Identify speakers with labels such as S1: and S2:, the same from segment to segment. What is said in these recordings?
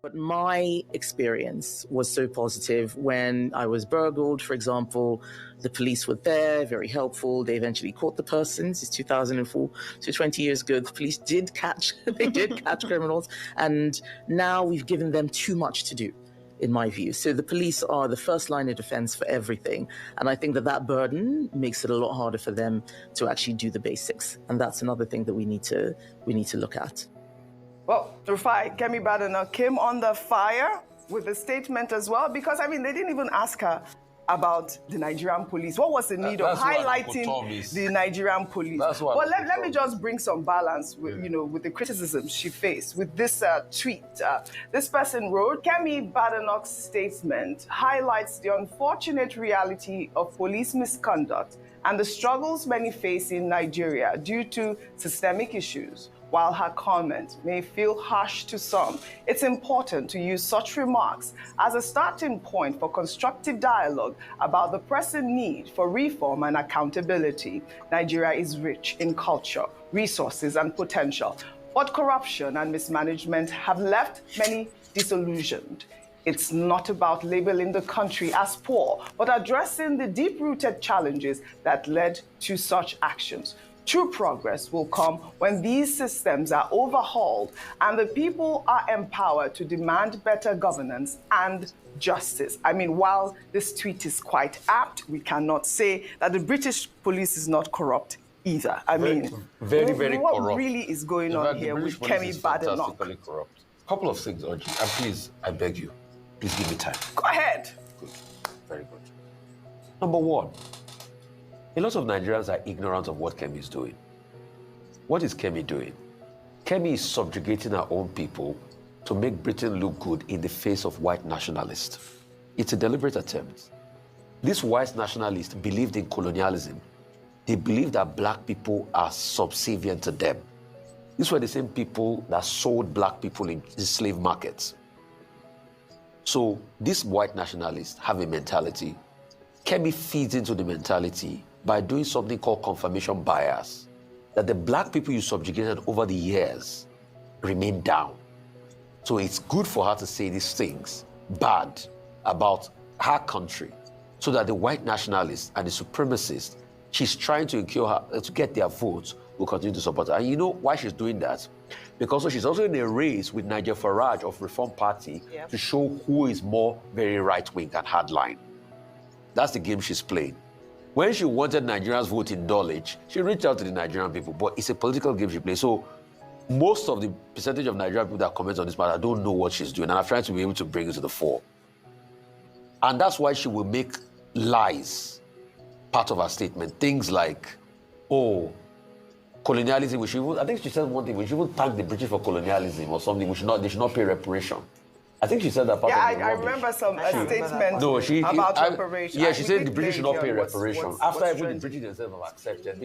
S1: But my experience was so positive. When I was burgled, for example, the police were there, very helpful. They eventually caught the persons. It's 2004, so 20 years ago. The police did catch, they did catch criminals. And now we've given them too much to do, in my view. So the police are the first line of defense for everything. And I think that burden makes it a lot harder for them to actually do the basics. And that's another thing that we need to look at.
S2: Well, Rufai, Kemi Badenoch came under fire with a statement as well, because, I mean, they didn't even ask her about the Nigerian police. What was the need of highlighting the Nigerian police? Well, let me just bring some balance with, with the criticism she faced with this tweet. This person wrote, Kemi Badenoch's statement highlights the unfortunate reality of police misconduct and the struggles many face in Nigeria due to systemic issues. While her comment may feel harsh to some, it's important to use such remarks as a starting point for constructive dialogue about the pressing need for reform and accountability. Nigeria is rich in culture, resources, and potential, but corruption and mismanagement have left many disillusioned. It's not about labeling the country as poor, but addressing the deep-rooted challenges that led to such actions. True progress will come when these systems are overhauled and the people are empowered to demand better governance and justice. I mean, while this tweet is quite apt, we cannot say that the British police is not corrupt either. I mean,
S3: very corrupt.
S2: What really is going on here with Kemi Badenoch?
S3: Corrupt. Couple of things, Audrey, and please, I beg you, please give me time.
S2: Go ahead.
S3: Good. Very good. Number one, a lot of Nigerians are ignorant of what Kemi is doing. What is Kemi doing? Kemi is subjugating her own people to make Britain look good in the face of white nationalists. It's a deliberate attempt. These white nationalists believed in colonialism. They believed that black people are subservient to them. These were the same people that sold black people in slave markets. So these white nationalists have a mentality. Kemi feeds into the mentality by doing something called confirmation bias, that the black people you subjugated over the years remain down. So it's good for her to say these things bad about her country, so that the white nationalists and the supremacists she's trying to incur her, to get their votes, will continue to support her. And you know why she's doing that? Because she's also in a race with Nigel Farage of Reform Party to show who is more very right-wing and hardline. That's the game she's playing. When she wanted Nigerians' vote in Dulwich, she reached out to the Nigerian people, but it's a political game she plays. So most of the percentage of Nigerian people that comment on this matter don't know what she's doing, and I'm trying to be able to bring it to the fore. And that's why she will make lies part of her statement. Things like, oh, colonialism, I think she said one thing, we shouldn't thank the British for colonialism or something, they should not pay reparation. I think she said that part of the
S2: I remember some statement about reparation.
S3: Yeah, she said the British should not pay reparation. After even the British themselves have accepted,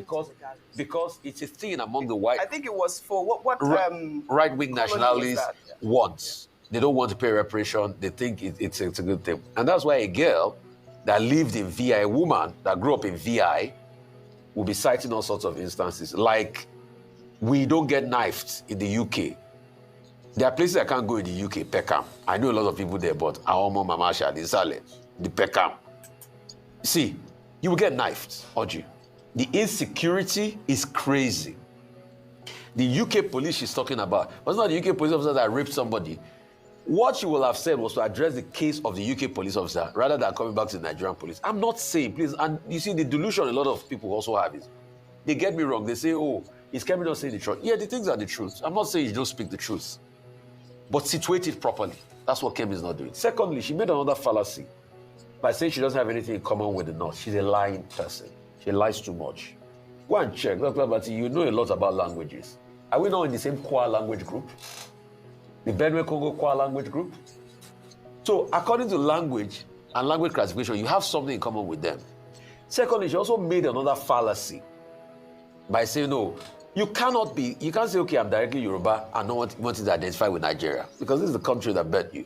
S3: because it's a thing among the white...
S2: I think it was for what
S3: right-wing nationalists want. They don't want to pay reparation. They think it's a good thing. And that's why a girl that lived in VI, a woman that grew up in VI, will be citing all sorts of instances. Like, we don't get knifed in the UK. There are places I can't go in the UK, Peckham. I know a lot of people there, but Aomo, Mamasha, the Peckham. See, you will get knifed, Audrey. The insecurity is crazy. The UK police she's talking about was not the UK police officer that raped somebody. What she will have said was to address the case of the UK police officer rather than coming back to the Nigerian police. I'm not saying, please, and you see the delusion a lot of people also have is, they get me wrong. They say, oh, is Kemi not saying the truth? Yeah, the things are the truth. I'm not saying you don't speak the truth, but situate it properly. That's what Kemi is not doing. Secondly, she made another fallacy by saying she doesn't have anything in common with the North. She's a lying person. She lies too much. Go and check. You know a lot about languages. Are we not in the same Kwa language group? The Benue Congo Kwa language group? So according to language and language classification, you have something in common with them. Secondly, she also made another fallacy by saying, no, you can't say, okay, I'm directly Yoruba and not wanting to identify with Nigeria, because this is the country that bet you.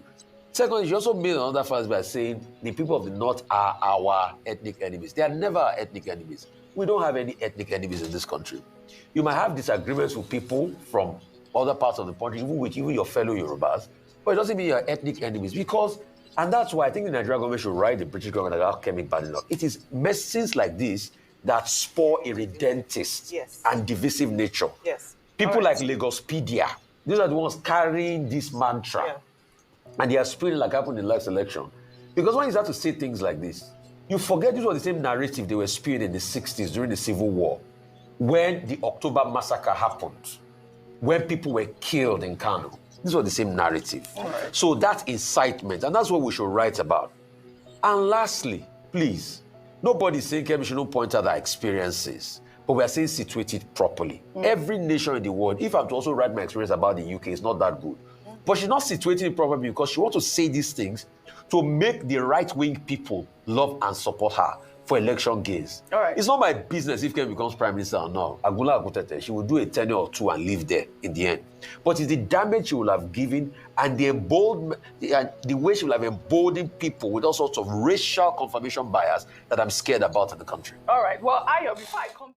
S3: Secondly, she also made another fallacy by saying the people of the North are our ethnic enemies. They are never our ethnic enemies. We don't have any ethnic enemies in this country. You might have disagreements with people from other parts of the country, even with your fellow Yorubas, But it doesn't mean you're ethnic enemies because, and that's why I think the Nigerian government should write the British government about Kemi Badenoch. It is messages like this that spur a redentist and divisive nature.
S2: Yes.
S3: People like Lagospedia, these are the ones carrying this mantra.
S2: Yeah.
S3: And they are spreading like happened in the last election. Because when you start to say things like this, you forget this was the same narrative they were spewing in the 60s during the Civil War, when the October massacre happened, when people were killed in Kano. This was the same narrative. So that's incitement, and that's what we should write about. And lastly, please, nobody's saying Kemi should not point out our experiences, but we are saying situate it properly. Every nation in the world, if I'm to also write my experience about the UK, it's not that good. But she's not situating it properly because she wants to say these things to make the right-wing people love and support her for election gains. It's not my business if Kemi becomes prime minister or not. Agula Agutete, she will do a tenure or two and leave there in the end. But it's the damage she will have given and the way she will have emboldened people with all sorts of racial confirmation bias that I'm scared about in the country.
S2: All right. Well, Ayo, before I come